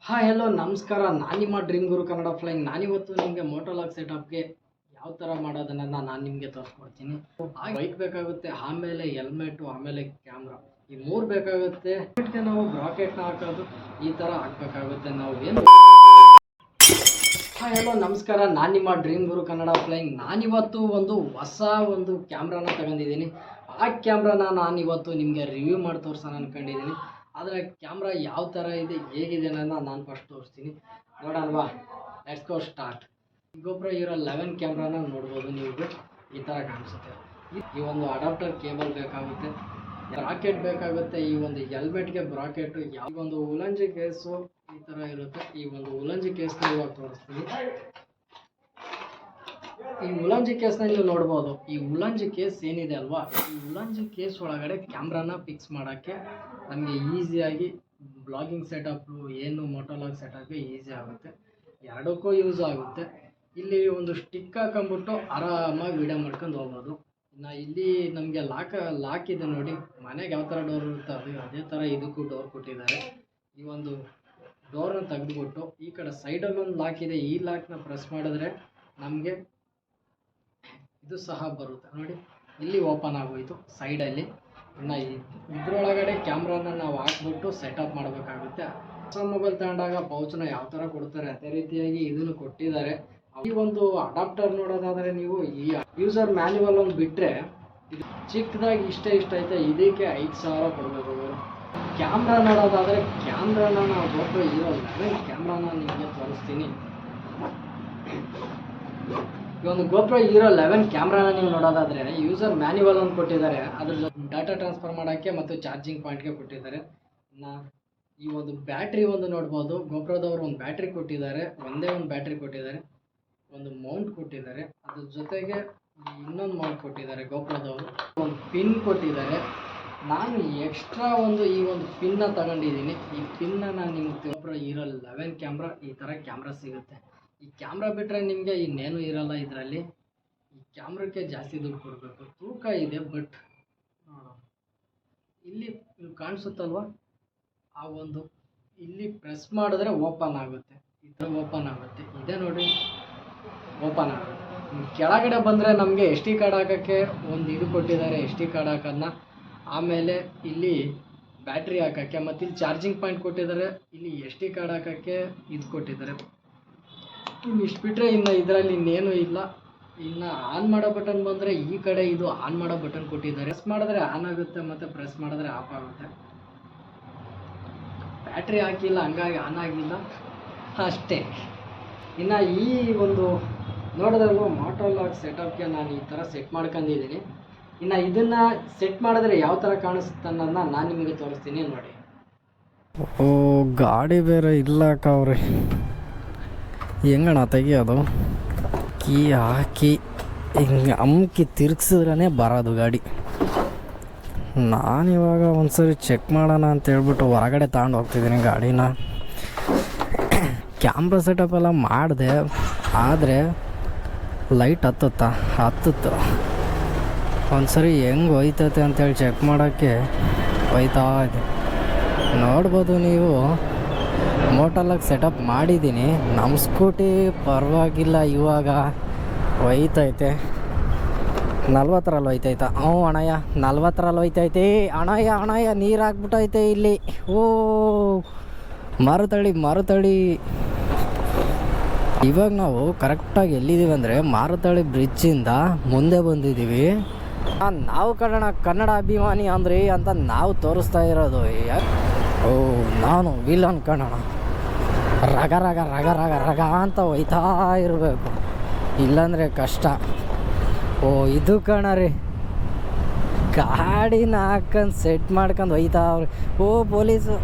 Hi hello ನಮಸ್ಕಾರ. ನಾನು ನಿಮ್ಮ ಡ್ರೀಮ್ ಗುರು ಕನ್ನಡ ಫ್ಲೈಯಿಂಗ್. ನಾನಿವತ್ತು ನಿಮಗೆ ಮೋಟೋಲಾಗ್ ಸೆಟಪ್ಗೆ ಯಾವ ಥರ ಮಾಡೋದನ್ನು ನಾನು ನಿಮಗೆ ತೋರಿಸ್ಕೊಡ್ತೀನಿ. ಬೈಕ್ ಬೇಕಾಗುತ್ತೆ, ಆಮೇಲೆ ಹೆಲ್ಮೆಟು, ಆಮೇಲೆ ಕ್ಯಾಮ್ರಾ, ಈ ಮೂರು ಬೇಕಾಗುತ್ತೆ. ಹೆಲ್ಮೆಟ್ಗೆ ನಾವು ಬ್ರಾಕೆಟ್ನ ಹಾಕೋದು ಈ ಥರ ಹಾಕಬೇಕಾಗುತ್ತೆ. ನಾವು ಏನು ಹಾಯ್ ಹಲೋ ನಮಸ್ಕಾರ. ನಾನು ನಿಮ್ಮ ಡ್ರೀಮ್ ಗುರು ಕನ್ನಡ ಫ್ಲೈಯಿಂಗ್. ನಾನಿವತ್ತು ಹೊಸ ಕ್ಯಾಮ್ರಾನ ತಗೊಂಡಿದ್ದೀನಿ. ಆ ಕ್ಯಾಮ್ರಾನ ನಾನಿವತ್ತು ನಿಮಗೆ ರಿವ್ಯೂ ಮಾಡಿ ತೋರ್ಸೋಣ ಅಂದ್ಕೊಂಡಿದ್ದೀನಿ. ಆದರೆ ಕ್ಯಾಮ್ರಾ ಯಾವ ಥರ ಇದೆ, ಹೇಗಿದೆ ಅನ್ನೋದನ್ನ ನಾನು ಫಸ್ಟ್ ತೋರಿಸ್ತೀನಿ. ನೋಡಲ್ವಾ? Let's go start. GoPro Hero 11 ಕ್ಯಾಮ್ರಾನ ನೋಡ್ಬೋದು ನೀವು. ಈ ಥರ ಕಾಣಿಸುತ್ತೆ. ಈ ಅಡಾಪ್ಟರ್ ಕೇಬಲ್ ಬೇಕಾಗುತ್ತೆ, ಬ್ರಾಕೆಟ್ ಬೇಕಾಗುತ್ತೆ. ಈ ಹೆಲ್ಮೆಟ್ಗೆ ಬ್ರಾಕೆಟು, ಯಾವ ಉಲಂಜಿ ಕೇಸು ಈ ಥರ ಇರುತ್ತೆ. ಈ ಉಲಂಜಿ ಕೇಸ್ನ ಇವಾಗ ತೋರಿಸ್ತೀನಿ. ಈ ಉಲಂಜಿ ಕೇಸ್ನ ನೀವು ನೋಡ್ಬೋದು. ಈ ಉಲಂಜಿ ಕೇಸ್ ಏನಿದೆ ಅಲ್ವಾ, ಈ ಉಲಂಜಿ ಕೇಸ್ ಒಳಗಡೆ ಕ್ಯಾಮ್ರಾನ ಫಿಕ್ಸ್ ಮಾಡೋಕ್ಕೆ ನಮಗೆ ಈಸಿಯಾಗಿ ಬ್ಲಾಗಿಂಗ್ ಸೆಟಪ್ಪು ಏನು ಮೋಟೋಲಾಗ್ ಸೆಟಪ್ಗೆ ಈಸಿ ಆಗುತ್ತೆ. ಎರಡಕ್ಕೂ ಯೂಸ್ ಆಗುತ್ತೆ. ಇಲ್ಲಿ ಸ್ಟಿಕ್ ಹಾಕೊಂಬಿಟ್ಟು ಆರಾಮಾಗಿ ವಿಡಿಯೋ ಮಾಡ್ಕೊಂಡು ಹೋಗ್ಬೋದು. ಇನ್ನು ಇಲ್ಲಿ ನಮಗೆ ಲಾಕ್ ಇದೆ ನೋಡಿ. ಮನೆಗೆ ಯಾವ ಥರ ಡೋರ್ ಇರುತ್ತೆ ಅದೇ ಥರ ಇದಕ್ಕೂ ಡೋರ್ ಕೊಟ್ಟಿದ್ದಾರೆ. ಈ ಡೋರ್ನ ತೆಗೆದುಬಿಟ್ಟು ಈ ಕಡೆ ಸೈಡಲ್ಲಿ ಲಾಕ್ ಇದೆ. ಈ ಲಾಕ್ನ ಪ್ರೆಸ್ ಮಾಡಿದ್ರೆ ನಮಗೆ ಇದು ಸಹ ಬರುತ್ತೆ ನೋಡಿ. ಇಲ್ಲಿ ಓಪನ್ ಆಗೋಯ್ತು ಸೈಡಲ್ಲಿ. ಇನ್ನು ಇದರೊಳಗಡೆ ಕ್ಯಾಮ್ರಾನ ನಾವು ಹಾಕ್ಬಿಟ್ಟು ಸೆಟಪ್ ಮಾಡಬೇಕಾಗುತ್ತೆ. ಹೊಸ ಮೊಬೈಲ್ ತಗೊಂಡಾಗ ಪೌಚ್ನ ಯಾವ ಥರ ಕೊಡ್ತಾರೆ ಅದೇ ರೀತಿಯಾಗಿ ಇದನ್ನು ಕೊಟ್ಟಿದ್ದಾರೆ. ಈ ಅಡಾಪ್ಟರ್ ನೋಡೋದಾದರೆ ನೀವು ಈ ಯೂಸರ್ ಮ್ಯಾನ್ಯುವಲ್ ಬಿಟ್ಟರೆ ಇದು ಚಿಕ್ಕದಾಗಿ ಇಷ್ಟ ಐತೆ. ಇದಕ್ಕೆ 5,000 ಕೊಡಬೇಕು. ಕ್ಯಾಮ್ರಾ ನೋಡೋದಾದರೆ ಕ್ಯಾಮ್ರಾನ ನಾವು GoPro Hero 11 ಕ್ಯಾಮ್ರಾನ ನಿಮಗೆ ತೋರಿಸ್ತೀನಿ. GoPro Hero 11 ಕ್ಯಾಮ್ರಾನ ನೀವು ನೋಡೋದಾದರೆ ಯೂಸರ್ ಮ್ಯಾನ್ಯುವಲ್ ಕೊಟ್ಟಿದ್ದಾರೆ. ಅದ್ರ ಜೊತೆ ಡಾಟಾ ಟ್ರಾನ್ಸ್ಫರ್ ಮಾಡೋಕ್ಕೆ ಮತ್ತು ಚಾರ್ಜಿಂಗ್ ಪಾಯಿಂಟ್ಗೆ ಕೊಟ್ಟಿದ್ದಾರೆ. ಇನ್ನು ಈ ಬ್ಯಾಟ್ರಿ ನೋಡ್ಬೋದು. GoProದವರು ಬ್ಯಾಟ್ರಿ ಕೊಟ್ಟಿದ್ದಾರೆ. ಒಂದೇ ಬ್ಯಾಟ್ರಿ ಕೊಟ್ಟಿದ್ದಾರೆ, ಮೌಂಟ್ ಕೊಟ್ಟಿದ್ದಾರೆ. ಅದ್ರ ಜೊತೆಗೆ ಇನ್ನೊಂದು ಮೌಂಟ್ ಕೊಟ್ಟಿದ್ದಾರೆ. GoProದವರು ಪಿನ್ ಕೊಟ್ಟಿದ್ದಾರೆ. ನಾನು ಎಕ್ಸ್ಟ್ರಾ ಈ ಪಿನ್ನ ತಗೊಂಡಿದ್ದೀನಿ. ಈ ಪಿನ್ನ ನಾನು ನಿಮಗೆ GoPro Hero 11 ಕ್ಯಾಮ್ರಾ ಈ ಥರ ಕ್ಯಾಮ್ರಾ ಸಿಗುತ್ತೆ. ಈ ಕ್ಯಾಮ್ರಾ ಬಿಟ್ಟರೆ ನಿಮಗೆ ಇನ್ನೇನು ಇರೋಲ್ಲ ಇದರಲ್ಲಿ. ಈ ಕ್ಯಾಮ್ರಾಕ್ಕೆ ಜಾಸ್ತಿ ದುಡ್ಡು ಕೊಡಬೇಕು. ತೂಕ ಇದೆ, ಬಟ್ ಇಲ್ಲಿ ಕಾಣಿಸುತ್ತಲ್ವ, ಆ ಇಲ್ಲಿ ಪ್ರೆಸ್ ಮಾಡಿದ್ರೆ ಓಪನ್ ಆಗುತ್ತೆ. ಈ ಥರ ಓಪನ್ ಆಗುತ್ತೆ. ಇದೇ ನೋಡಿ, ಓಪನ್ ಆಗುತ್ತೆ. ಕೆಳಗಡೆ ಬಂದರೆ ನಮಗೆ SD ಕಾರ್ಡ್ ಹಾಕೋಕ್ಕೆ ಇದು ಕೊಟ್ಟಿದ್ದಾರೆ. SD ಕಾರ್ಡ್ ಹಾಕೋದನ್ನ, ಆಮೇಲೆ ಇಲ್ಲಿ ಬ್ಯಾಟ್ರಿ ಹಾಕೋಕ್ಕೆ, ಮತ್ತು ಇಲ್ಲಿ ಚಾರ್ಜಿಂಗ್ ಪಾಯಿಂಟ್ ಕೊಟ್ಟಿದ್ದಾರೆ. ಇಲ್ಲಿ SD ಕಾರ್ಡ್ ಹಾಕೋಕ್ಕೆ ಇದು ಕೊಟ್ಟಿದ್ದಾರೆ. ಇಷ್ಟು ಬಿಟ್ಟರೆ ಇನ್ನು ಇದರಲ್ಲಿ ಇನ್ನೇನು ಇಲ್ಲ. ಇನ್ನು ಆನ್ ಮಾಡೋ ಬಟನ್ ಬಂದರೆ ಈ ಕಡೆ ಇದು ಆನ್ ಮಾಡೋ ಬಟನ್ ಕೊಟ್ಟಿದ್ದಾರೆ. ಪ್ರೆಸ್ ಮಾಡಿದ್ರೆ ಆನ್ ಆಗುತ್ತೆ, ಮತ್ತು ಪ್ರೆಸ್ ಮಾಡಿದ್ರೆ ಆಫ್ ಆಗುತ್ತೆ. ಬ್ಯಾಟ್ರಿ ಹಾಕಿಲ್ಲ, ಹಂಗಾಗಿ ಆನ್ ಆಗಿಲ್ಲ ಅಷ್ಟೇ. ಇನ್ನು ಈ ನೋಡೋದ್ರಲ್ಲೂ ಮೋಟೋಲಾಗ್ ಸೆಟಪ್ಗೆ ನಾನು ಈ ಥರ ಸೆಟ್ ಮಾಡ್ಕೊಂಡಿದ್ದೀನಿ. ಇನ್ನು ಇದನ್ನು ಸೆಟ್ ಮಾಡಿದ್ರೆ ಯಾವ ಥರ ಕಾಣಿಸುತ್ತೆ ಅನ್ನೋದನ್ನ ನಾನು ನಿಮಗೆ ತೋರಿಸ್ತೀನಿ ನೋಡಿ. ಓ, ಗಾಡಿ ಬೇರೆ ಇಲ್ಲ ಅವ್ರೆ. ಹೆಂಗಣ ತೆಗಿಯೋದು? ಕೀ ಹಾಕಿ ಹಿಂಗೆ ಅಮ್ಕಿ ತಿರ್ಗಿಸಿದ್ರೇ ಬರೋದು ಗಾಡಿ. ನಾನಿವಾಗ ಒಂದ್ಸರಿ ಚೆಕ್ ಮಾಡೋಣ ಅಂತೇಳ್ಬಿಟ್ಟು ಹೊರಗಡೆ ತಗೊಂಡು ಹೋಗ್ತಿದ್ದೀನಿ ಗಾಡಿನ. ಕ್ಯಾಮ್ರಾ ಸೆಟಪ್ ಎಲ್ಲ ಮಾಡಿದೆ, ಆದರೆ ಲೈಟ್ ಹತ್ತುತ್ತು. ಒಂದ್ಸರಿ ಹೆಂಗೆ ಹೋಯ್ತೈತೆ ಅಂತೇಳಿ ಚೆಕ್ ಮಾಡೋಕ್ಕೆ ಹೋಯ್ತಾ ಇದೆ. ನೋಡ್ಬೋದು ನೀವು, ಮೋಟೋಲಾಗ್ ಸೆಟಪ್ ಮಾಡಿದ್ದೀನಿ. ನಮ್ಮ ಸ್ಕೂಟಿ ಪರವಾಗಿಲ್ಲ, ಇವಾಗ ಒಯ್ತೈತೆ. 40ರಲ್ಲಿ ಹೋಯ್ತೈತ. ಅಣ್ಣಯ್ಯ 40ರಲ್ಲಿ ಹೋಯ್ತೈತೆ. ಅಣ್ಣಯ್ಯ ನೀರು ಹಾಕ್ಬಿಟ್ಟೈತೆ ಇಲ್ಲಿ. ಓ, ಮಾರುತಳಿ. ಇವಾಗ ನಾವು ಕರೆಕ್ಟಾಗಿ ಎಲ್ಲಿದ್ದೀವಿ ಅಂದರೆ ಮಾರುತಳಿ ಬ್ರಿಡ್ಜಿಂದ ಮುಂದೆ ಬಂದಿದ್ದೀವಿ. ನಾವು ಕನ್ನಡ ಅಭಿಮಾನಿ ಅಂದ್ರಿ ಅಂತ ನಾವು ತೋರಿಸ್ತಾ ಇರೋದು. ಓ, ನಾನು ವಿಲನ್ ಕನ್ನಡ ರಗ ಅಂತ ಹೋಯ್ತಾ ಇರಬೇಕು, ಇಲ್ಲಾಂದರೆ ಕಷ್ಟ. ಓ, ಇದು ಕಣರಿ, ಗಾಡಿನ ಹಾಕೊಂಡು ಸೆಟ್ ಮಾಡ್ಕೊಂಡು ಹೋಯ್ತಾ ಅವ್ರಿ. ಓ, ಪೊಲೀಸು.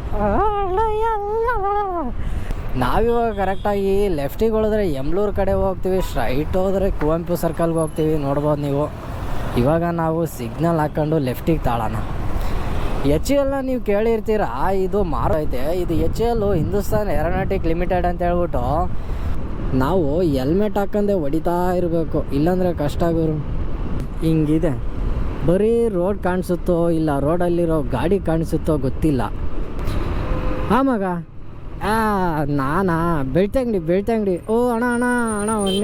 ನಾವಿವಾಗ ಕರೆಕ್ಟಾಗಿ ಲೆಫ್ಟಿಗೆ ಹೋದ್ರೆ ಯಮ್ಲೂರು ಕಡೆ ಹೋಗ್ತೀವಿ, ಸ್ಟ್ರೈಟ್ ಹೋದರೆ ಕುವೆಂಪು ಸರ್ಕಲ್ಗೆ ಹೋಗ್ತೀವಿ. ನೋಡ್ಬೋದು ನೀವು. ಇವಾಗ ನಾವು ಸಿಗ್ನಲ್ ಹಾಕ್ಕೊಂಡು ಲೆಫ್ಟಿಗೆ ತಾಳೋಣ. HAL ನೀವು ಕೇಳಿರ್ತೀರ, ಇದು ಮಾರೈತೆ. ಇದು HAL ಹಿಂದೂಸ್ತಾನ್ ಏರೋನಾಟಿಕ್ ಲಿಮಿಟೆಡ್ ಅಂತ ಹೇಳ್ಬಿಟ್ಟು ನಾವು ಹೆಲ್ಮೆಟ್ ಹಾಕಂದೆ ಹೊಡಿತಾ ಇರಬೇಕು, ಇಲ್ಲಾಂದರೆ ಕಷ್ಟ ಗುರು. ಹಿಂಗಿದೆ, ಬರೀ ರೋಡ್ ಕಾಣಿಸುತ್ತೋ ಇಲ್ಲ ರೋಡಲ್ಲಿರೋ ಗಾಡಿ ಕಾಣಿಸುತ್ತೋ ಗೊತ್ತಿಲ್ಲ. ಮಗ ನಾನಾ ಬೆಳ್ತಂಗಡಿ ಓ ಅಣ್ಣ ಒಂದು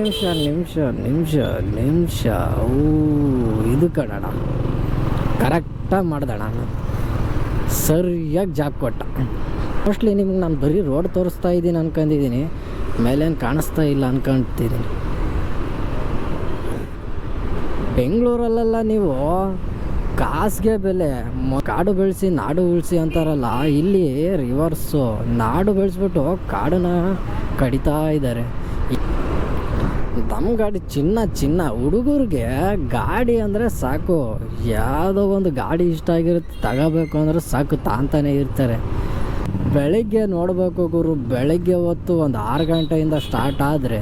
ನಿಮಿಷ ಓ ಇದು ಕಣಣ್ಣ ಕರೆಕ್ಟಾಗಿ ಮಾಡ್ದಣ್ಣ ಸರಿಯಾಗಿ ಜಾಬ್ ಕೊಟ್ಟ. ಮೋಸ್ಟ್ಲಿ ನಿಮ್ಗೆ ನಾನು ಬರೀ ರೋಡ್ ತೋರಿಸ್ತಾ ಇದ್ದೀನಿ ಅನ್ಕೊಂಡಿದ್ದೀನಿ, ಮೇಲೇನು ಕಾಣಿಸ್ತಾ ಇಲ್ಲ ಅನ್ಕೊಂತಿದ್ದೀನಿ. ಬೆಂಗಳೂರಲ್ಲೆಲ್ಲ ನೀವು ಕಾಸಿಗೆ ಬೆಲೆ, ಕಾಡು ಬೆಳೆಸಿ ನಾಡು ಉಳಿಸಿ ಅಂತಾರಲ್ಲ, ಇಲ್ಲಿ ರಿವರ್ಸು, ನಾಡು ಬೆಳೆಸ್ಬಿಟ್ಟು ಕಾಡನ್ನ ಕಡಿತಾ ಇದ್ದಾರೆ. ನಮ್ಮ ಗಾಡಿ ಚಿನ್ನ ಹುಡುಗರಿಗೆ ಗಾಡಿ ಅಂದರೆ ಸಾಕು, ಯಾವುದೋ ಒಂದು ಗಾಡಿ ಇಷ್ಟ ಆಗಿರುತ್ತೆ ತಗೋಬೇಕು ಅಂದರೆ ಸಾಕು ತಾಂತಾನೆ ಇರ್ತಾರೆ. ಬೆಳಗ್ಗೆ ನೋಡಬೇಕು ಗುರು, ಬೆಳಗ್ಗೆ ಹೊತ್ತು ಒಂದು 6 ಗಂಟೆಯಿಂದ ಸ್ಟಾರ್ಟ್ ಆದರೆ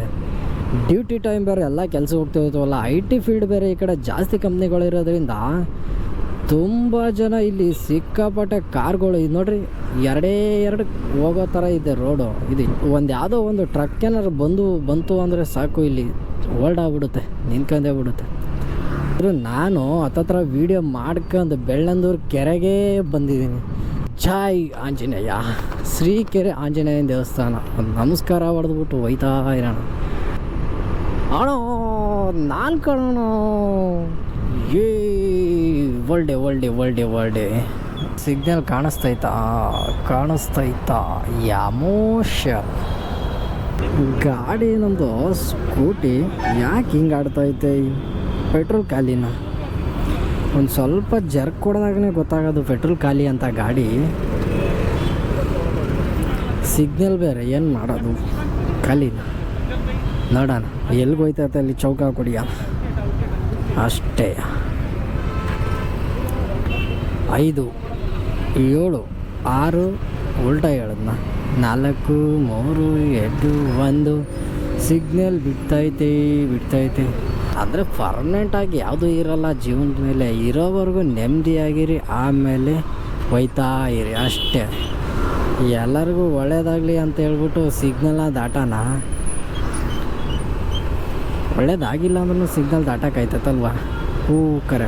ಡ್ಯೂಟಿ ಟೈಮ್ ಬೇರೆ ಎಲ್ಲ ಕೆಲಸ ಹೋಗ್ತಿರ್ತವಲ್ಲ, IT ಫೀಲ್ಡ್ ಬೇರೆ ಈ ಕಡೆ ಜಾಸ್ತಿ ಕಂಪ್ನಿಗಳಿರೋದ್ರಿಂದ ತುಂಬ ಜನ ಇಲ್ಲಿ ಸಿಕ್ಕಾಪಟ್ಟೆ ಕಾರ್ಗಳು. ಇದು ನೋಡ್ರಿ, ಎರಡು ಹೋಗೋ ಥರ ಇದೆ ರೋಡು. ಇದು ಒಂದು ಯಾವುದೋ ಒಂದು ಟ್ರಕ್ ಏನಾರು ಬಂತು ಅಂದರೆ ಸಾಕು, ಇಲ್ಲಿ ಓಲ್ಡಾಗ್ಬಿಡುತ್ತೆ, ನಿಂತ್ಕೊಂಡೇ ಬಿಡುತ್ತೆ. ನಾನು ಹತ್ತತ್ರ ವೀಡಿಯೋ ಮಾಡ್ಕೊಂಡು ಬೆಳ್ಳಂದೂರು ಕೆರೆಗೆ ಬಂದಿದ್ದೀನಿ. ಜೈ ಆಂಜನೇಯ, ಶ್ರೀಕೆರೆ ಆಂಜನೇಯನ ದೇವಸ್ಥಾನ. ಒಂದು ನಮಸ್ಕಾರ ಹೊಡೆದ್ಬಿಟ್ಟು ಹೋಯ್ತಾ ಇರೋಣ. ಅಣ್ಣ ನಾನು ಕಣೋ ಏ ಒಳ್ಳೆ ಸಿಗ್ನಲ್ ಕಾಣಿಸ್ತೈತಾ ಎಮೋಷನ್. ಗಾಡಿ ನಮ್ಮದು ಸ್ಕೂಟಿ ಯಾಕೆ ಹಿಂಗೆ ಆಡ್ತೈತೆ? ಪೆಟ್ರೋಲ್ ಖಾಲಿನ ಒಂದು ಸ್ವಲ್ಪ ಜರ್ಕ್ ಕೊಡಿದಾಗನೇ ಗೊತ್ತಾಗೋದು ಪೆಟ್ರೋಲ್ ಖಾಲಿ ಅಂತ ಗಾಡಿ. ಸಿಗ್ನಲ್ ಬೇರೆ ಏನು ಮಾಡೋದು, ಖಾಲಿನ. ನೋಡೋಣ ಎಲ್ಲಿಗೆ ಹೋಯ್ತೈತೆ ಅಲ್ಲಿ ಚೌಕ ಕುಡಿಯ ಅಷ್ಟೇ. 5 7 6 ಉಲ್ಟಾ ಹೇಳಿದ್ನ, 4 3 2 1 ಸಿಗ್ನಲ್ ಬಿಡ್ತೈತೆ. ಅಂದರೆ ಪರ್ಮನೆಂಟಾಗಿ ಯಾವುದೂ ಇರೋಲ್ಲ ಜೀವನದ ಮೇಲೆ, ಇರೋವರೆಗೂ ನೆಮ್ಮದಿಯಾಗಿರಿ, ಆಮೇಲೆ ಹೋಯ್ತಾ ಇರಿ ಅಷ್ಟೇ. ಎಲ್ಲರಿಗೂ ಒಳ್ಳೇದಾಗಲಿ ಅಂತ ಹೇಳ್ಬಿಟ್ಟು ಸಿಗ್ನಲ್ನ ದಾಟಾನ, ಒಳ್ಳೇದಾಗಿಲ್ಲ ಅಂದ್ರೂ ಸಿಗ್ನಲ್ ದಾಟಕ್ಕಾಯ್ತಲ್ವ. ಹೂ ಕರೆ,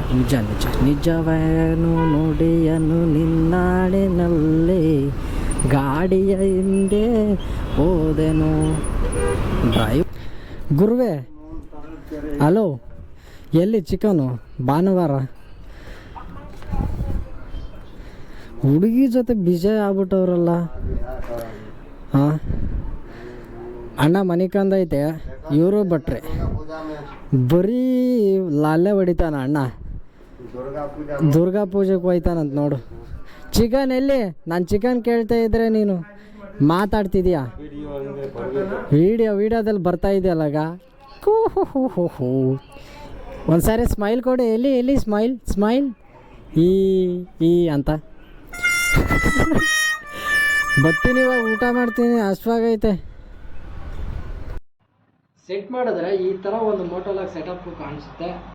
ನಿಜವೇನು ನೋಡಿಯನು ನಿನ್ನಾಡಿನಲ್ಲಿ, ಗಾಡಿಯ ಹಿಂದೆ ಹೋದೆನು ಡ್ರೈವ್. ಗುರುವೇ ಹಲೋ, ಎಲ್ಲಿ ಚಿಕನು? ಭಾನುವಾರ ಹುಡುಗಿ ಜೊತೆ ಬಿಜಿ ಆಗ್ಬಿಟ್ಟವ್ರಲ್ಲ. ಹಾಂ ಅಣ್ಣ ಮನಿಕಂದೈತೆ, ಇವರು ಭಟ್ರೆ ಬರೀ ಲಾಲೆ ಹೊಡಿತಾನ ಅಣ್ಣ. ದುರ್ಗಾ ಪೂಜೆಗೆ ಹೋಯ್ತಾನಂತ ನೋಡು. ಚಿಕನ್ ಎಲ್ಲಿ? ನಾನು ಚಿಕನ್ ಕೇಳ್ತಾ ಇದ್ರೆ ನೀನು ಮಾತಾಡ್ತಿದ್ಯಾ? ವಿಡಿಯೋದಲ್ಲಿ ಬರ್ತಾ ಇದೆಯಲ್ಲಾಗ. ಹೋ ಒಂದ್ಸಾರಿ ಸ್ಮೈಲ್ ಕೊಡಿ. ಎಲ್ಲಿ ಸ್ಮೈಲ್ ಈ ಅಂತ. ಬರ್ತೀನಿ, ಇವಾಗ ಊಟ ಮಾಡ್ತೀನಿ, ಹಸ್ವಾಗೈತೆ. ಸೆಟ್ ಮಾಡಿದ್ರೆ ಈ ಥರ ಒಂದು ಮೋಟೋಲಾಗ್ ಸೆಟಪ್ ಕಾಣಿಸುತ್ತೆ.